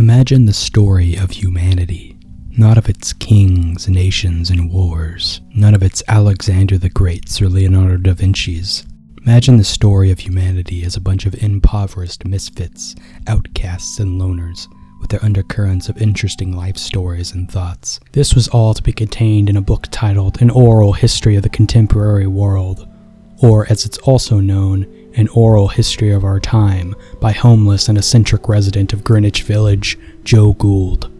Imagine the story of humanity, not of its kings, nations, and wars, not of its Alexander the Greats or Leonardo da Vinci's. Imagine the story of humanity as a bunch of impoverished misfits, outcasts, and loners, with their undercurrents of interesting life stories and thoughts. This was all to be contained in a book titled An Oral History of the Contemporary World, or as it's also known, An Oral History of Our Time, by homeless and eccentric resident of Greenwich Village, Joe Gould.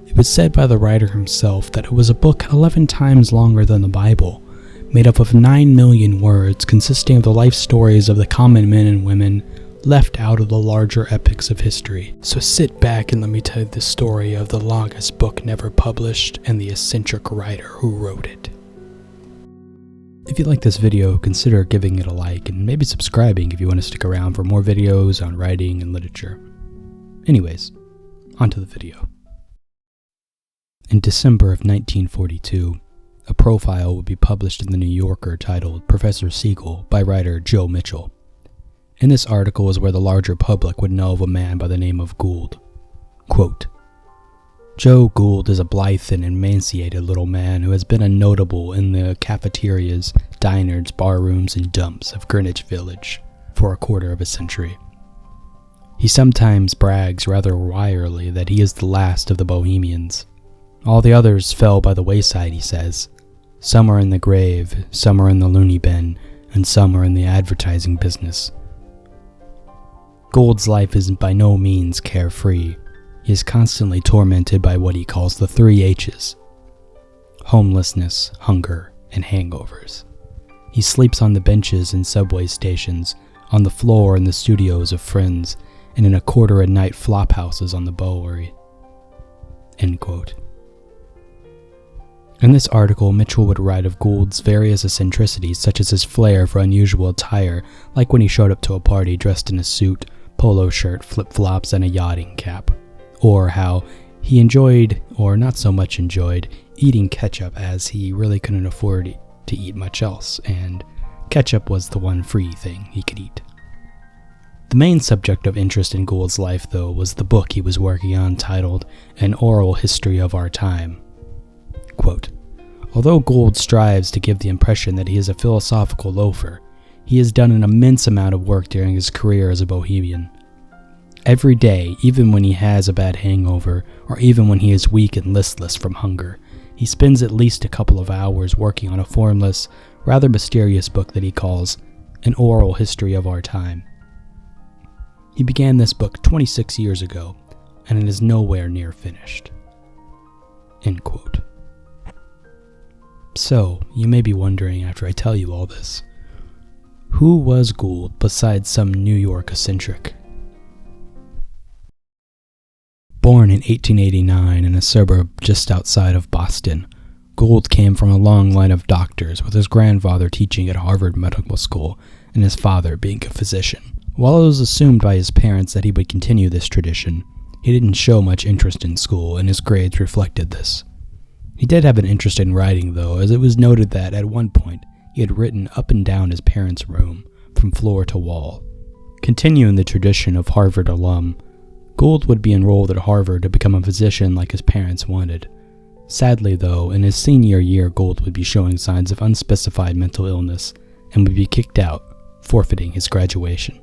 It was said by the writer himself that it was a book 11 times longer than the Bible, made up of 9 million words consisting of the life stories of the common men and women left out of the larger epics of history. So sit back and let me tell you the story of the longest book never published and the eccentric writer who wrote it. If you like this video, consider giving it a like and maybe subscribing if you want to stick around for more videos on writing and literature. Anyways, onto the video. In December of 1942, a profile would be published in the New Yorker titled Professor Siegel by writer Joe Mitchell. In this article is where the larger public would know of a man by the name of Gould. Quote, Joe Gould is a blithe and emaciated little man who has been a notable in the cafeterias, diners, barrooms, and dumps of Greenwich Village for a quarter of a century. He sometimes brags rather wryly that he is the last of the Bohemians. All the others fell by the wayside, he says. Some are in the grave, some are in the loony bin, and some are in the advertising business. Gould's life is by no means carefree. He is constantly tormented by what he calls the 3 H's: homelessness, hunger, and hangovers. He sleeps on the benches in subway stations, on the floor in the studios of friends, and in a quarter-a-night flop houses on the Bowery. End quote. In this article, Mitchell would write of Gould's various eccentricities, such as his flair for unusual attire, like when he showed up to a party dressed in a suit, polo shirt, flip-flops, and a yachting cap. Or how he enjoyed, or not so much enjoyed, eating ketchup as he really couldn't afford to eat much else, and ketchup was the one free thing he could eat. The main subject of interest in Gould's life, though, was the book he was working on titled An Oral History of Our Time. Quote, although Gould strives to give the impression that he is a philosophical loafer, he has done an immense amount of work during his career as a Bohemian. Every day, even when he has a bad hangover, or even when he is weak and listless from hunger, he spends at least a couple of hours working on a formless, rather mysterious book that he calls An Oral History of Our Time. He began this book 26 years ago, and it is nowhere near finished. End quote. So, you may be wondering after I tell you all this, who was Gould besides some New York eccentric? Born in 1889 in a suburb just outside of Boston, Gould came from a long line of doctors, with his grandfather teaching at Harvard Medical School and his father being a physician. While it was assumed by his parents that he would continue this tradition, he didn't show much interest in school, and his grades reflected this. He did have an interest in writing, though, as it was noted that at one point he had written up and down his parents' room, from floor to wall. Continuing the tradition of Harvard alum, Gould would be enrolled at Harvard to become a physician like his parents wanted. Sadly, though, in his senior year, Gould would be showing signs of unspecified mental illness and would be kicked out, forfeiting his graduation.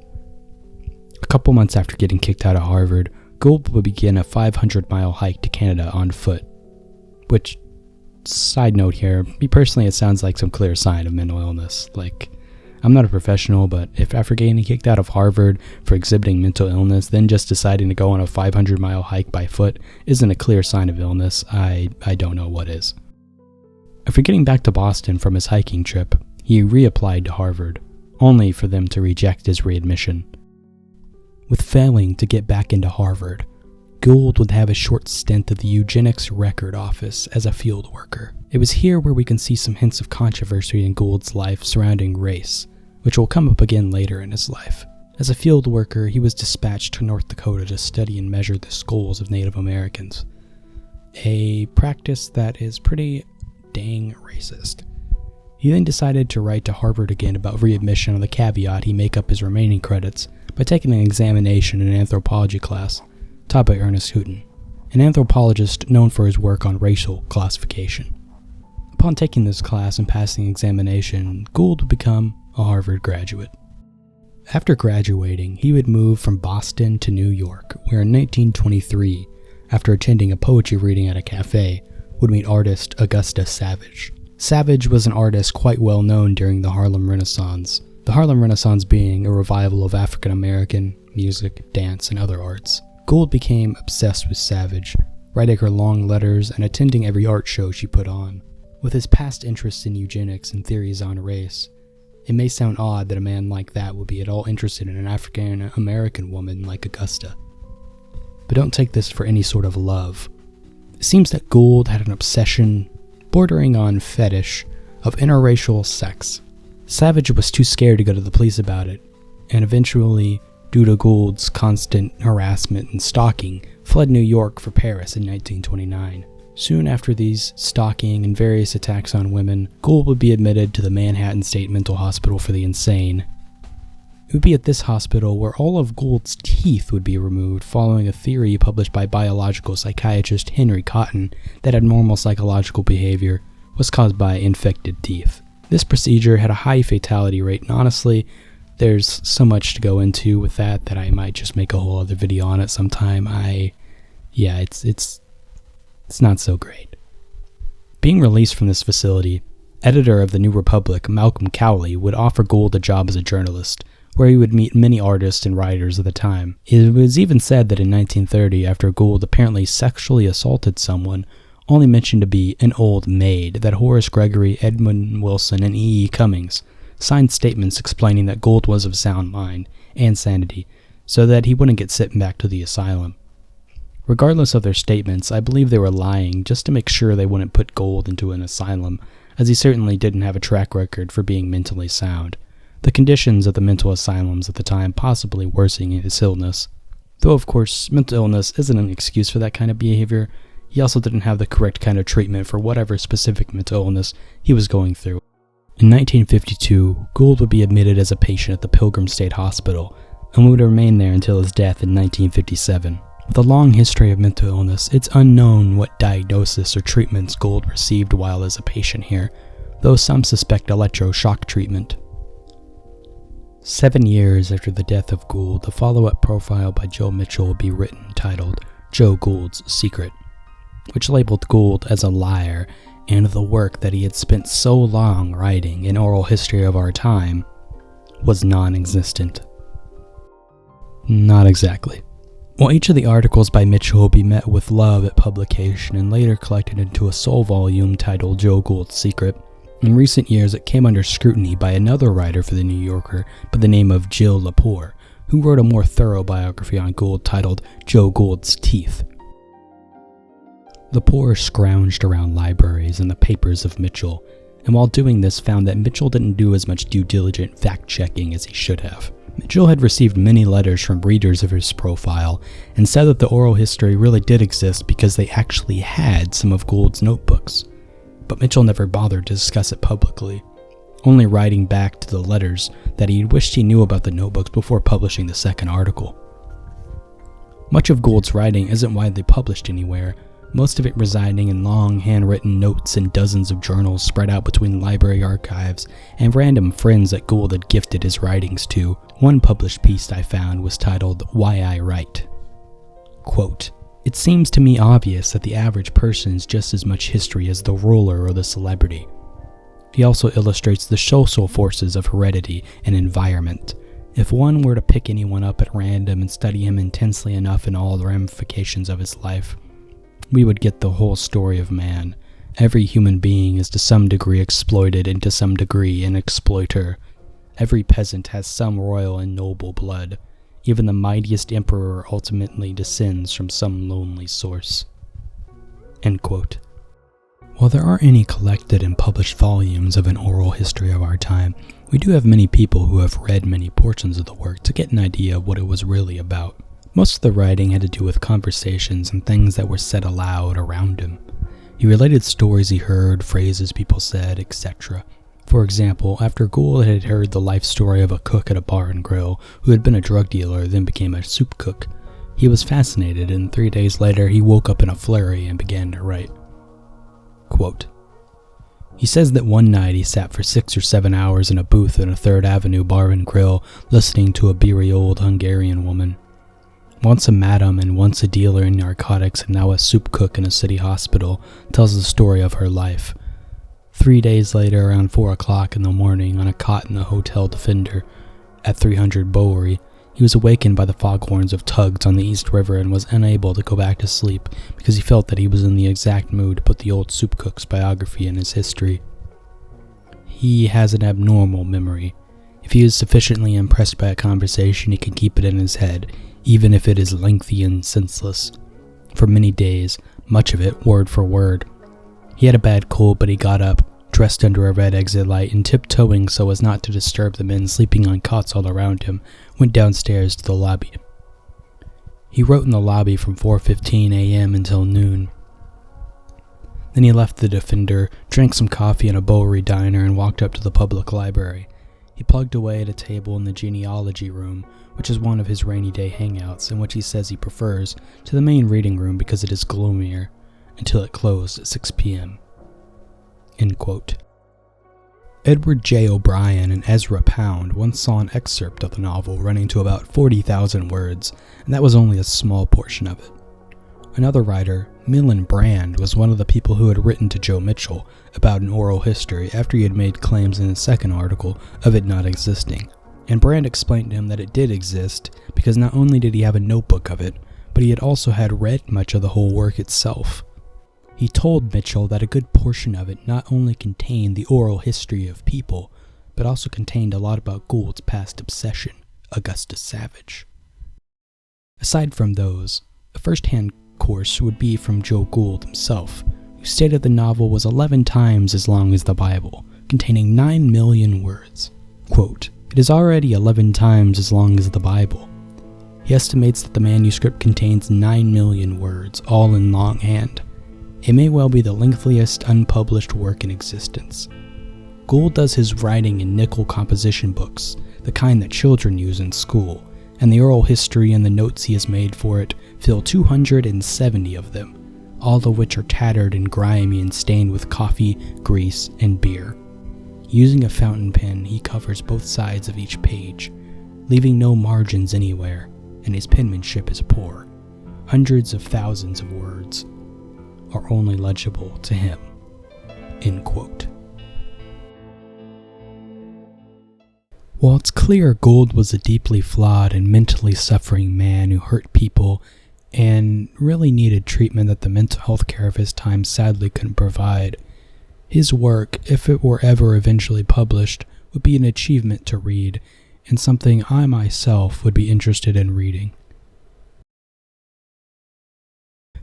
A couple months after getting kicked out of Harvard, Gould would begin a 500-mile hike to Canada on foot, which, side note here, me personally, it sounds like some clear sign of mental illness. Like, I'm not a professional, but if after getting kicked out of Harvard for exhibiting mental illness, then just deciding to go on a 500-mile hike by foot isn't a clear sign of illness, I don't know what is. After getting back to Boston from his hiking trip, he reapplied to Harvard, only for them to reject his readmission. With failing to get back into Harvard, Gould would have a short stint at the Eugenics Record Office as a field worker. It was here where we can see some hints of controversy in Gould's life surrounding race, which will come up again later in his life. As a field worker, he was dispatched to North Dakota to study and measure the skulls of Native Americans, a practice that is pretty dang racist. He then decided to write to Harvard again about readmission on the caveat he make up his remaining credits by taking an examination in an anthropology class, taught by Ernest Houghton, an anthropologist known for his work on racial classification. Upon taking this class and passing the examination, Gould would become a Harvard graduate. After graduating, he would move from Boston to New York, where in 1923, after attending a poetry reading at a cafe, would meet artist Augusta Savage. Savage was an artist quite well known during the Harlem Renaissance, the Harlem Renaissance being a revival of African American music, dance, and other arts. Gould became obsessed with Savage, writing her long letters and attending every art show she put on. With his past interests in eugenics and theories on race, it may sound odd that a man like that would be at all interested in an African American woman like Augusta. But don't take this for any sort of love. It seems that Gould had an obsession, bordering on fetish, of interracial sex. Savage was too scared to go to the police about it, and eventually, due to Gould's constant harassment and stalking, fled New York for Paris in 1929. Soon after these stalking and various attacks on women, Gould would be admitted to the Manhattan State Mental Hospital for the Insane. It would be at this hospital where all of Gould's teeth would be removed following a theory published by biological psychiatrist Henry Cotton that abnormal psychological behavior was caused by infected teeth. This procedure had a high fatality rate, and honestly, there's so much to go into with that I might just make a whole other video on it sometime. It's not so great. Being released from this facility, editor of the New Republic, Malcolm Cowley, would offer Gould a job as a journalist, where he would meet many artists and writers of the time. It was even said that in 1930, after Gould apparently sexually assaulted someone, only mentioned to be an old maid, that Horace Gregory, Edmund Wilson, and E. E. Cummings signed statements explaining that Gould was of sound mind and sanity, so that he wouldn't get sent back to the asylum. Regardless of their statements, I believe they were lying just to make sure they wouldn't put Gould into an asylum, as he certainly didn't have a track record for being mentally sound. The conditions of the mental asylums at the time possibly worsening his illness. Though of course, mental illness isn't an excuse for that kind of behavior, he also didn't have the correct kind of treatment for whatever specific mental illness he was going through. In 1952, Gould would be admitted as a patient at the Pilgrim State Hospital, and would remain there until his death in 1957. With a long history of mental illness, it's unknown what diagnosis or treatments Gould received while as a patient here, though some suspect electroshock treatment. 7 years after the death of Gould, a follow-up profile by Joe Mitchell would be written titled Joe Gould's Secret, which labeled Gould as a liar, and the work that he had spent so long writing in oral history of our time was non-existent. Not exactly. While each of the articles by Mitchell will be met with love at publication and later collected into a sole volume titled Joe Gould's Secret, in recent years it came under scrutiny by another writer for The New Yorker by the name of Jill Lepore, who wrote a more thorough biography on Gould titled Joe Gould's Teeth. Lepore scrounged around libraries and the papers of Mitchell, and while doing this found that Mitchell didn't do as much due diligent fact-checking as he should have. Mitchell had received many letters from readers of his profile and said that the oral history really did exist because they actually had some of Gould's notebooks. But Mitchell never bothered to discuss it publicly, only writing back to the letters that he wished he knew about the notebooks before publishing the second article. Much of Gould's writing isn't widely published anywhere, most of it residing in long handwritten notes in dozens of journals spread out between library archives and random friends that Gould had gifted his writings to. One published piece I found was titled Why I Write. Quote, "It seems to me obvious that the average person is just as much history as the ruler or the celebrity. He also illustrates the social forces of heredity and environment. If one were to pick anyone up at random and study him intensely enough in all the ramifications of his life, we would get the whole story of man. Every human being is to some degree exploited and to some degree an exploiter. Every peasant has some royal and noble blood. Even the mightiest emperor ultimately descends from some lonely source." End quote. While there aren't any collected and published volumes of an oral history of our time, we do have many people who have read many portions of the work to get an idea of what it was really about. Most of the writing had to do with conversations and things that were said aloud around him. He related stories he heard, phrases people said, etc. For example, after Gould had heard the life story of a cook at a bar and grill who had been a drug dealer then became a soup cook, He was fascinated, and 3 days later he woke up in a flurry and began to write. Quote, he says that one night he sat for 6 or 7 hours in a booth in a 3rd Avenue bar and grill, listening to a beery old Hungarian woman. Once a madam and once a dealer in narcotics and now a soup cook in a city hospital, tells the story of her life. 3 days later, around 4 o'clock in the morning, on a cot in the Hotel Defender at 300 Bowery, he was awakened by the foghorns of tugs on the East River and was unable to go back to sleep because he felt that he was in the exact mood to put the old soup cook's biography in his history. He has an abnormal memory. If he is sufficiently impressed by a conversation, he can keep it in his head, even if it is lengthy and senseless. For many days, much of it word for word. He had a bad cold, but he got up, dressed under a red exit light, and tiptoeing so as not to disturb the men sleeping on cots all around him, went downstairs to the lobby. He wrote in the lobby from 4:15 a.m. until noon. Then he left the Defender, drank some coffee in a Bowery diner, and walked up to the public library. He plugged away at a table in the genealogy room, which is one of his rainy day hangouts, and which he says he prefers to the main reading room because it is gloomier, until it closed at 6 p.m. End quote. Edward J. O'Brien and Ezra Pound once saw an excerpt of the novel running to about 40,000 words, and that was only a small portion of it. Another writer, Millen Brand, was one of the people who had written to Joe Mitchell about an oral history after he had made claims in his second article of it not existing, and Brand explained to him that it did exist because not only did he have a notebook of it, but he had also had read much of the whole work itself. He told Mitchell that a good portion of it not only contained the oral history of people, but also contained a lot about Gould's past obsession, Augustus Savage. Aside from those, a first-hand course would be from Joe Gould himself, who stated the novel was 11 times as long as the Bible, containing 9 million words. Quote, it is already 11 times as long as the Bible. He estimates that the manuscript contains 9 million words, all in longhand. It may well be the lengthiest unpublished work in existence. Gould does his writing in nickel composition books, the kind that children use in school, and the oral history and the notes he has made for it fill 270 of them, all of which are tattered and grimy and stained with coffee, grease, and beer. Using a fountain pen, he covers both sides of each page, leaving no margins anywhere, and his penmanship is poor. Hundreds of thousands of words are only legible to him. End quote. While it's clear Gould was a deeply flawed and mentally suffering man who hurt people and really needed treatment that the mental health care of his time sadly couldn't provide, his work, if it were ever eventually published, would be an achievement to read, and something I myself would be interested in reading.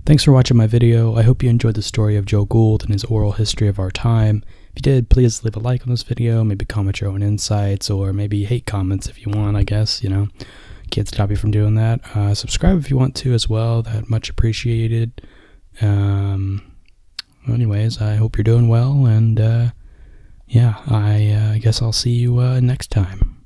Thanks for watching my video. I hope you enjoyed the story of Joe Gould and his oral history of our time. If you did, please leave a like on this video, maybe comment your own insights, or maybe hate comments if you want, I guess, Can't stop you from doing that. Subscribe if you want to as well, that much appreciated. Anyways, I hope you're doing well, and I guess I'll see you next time.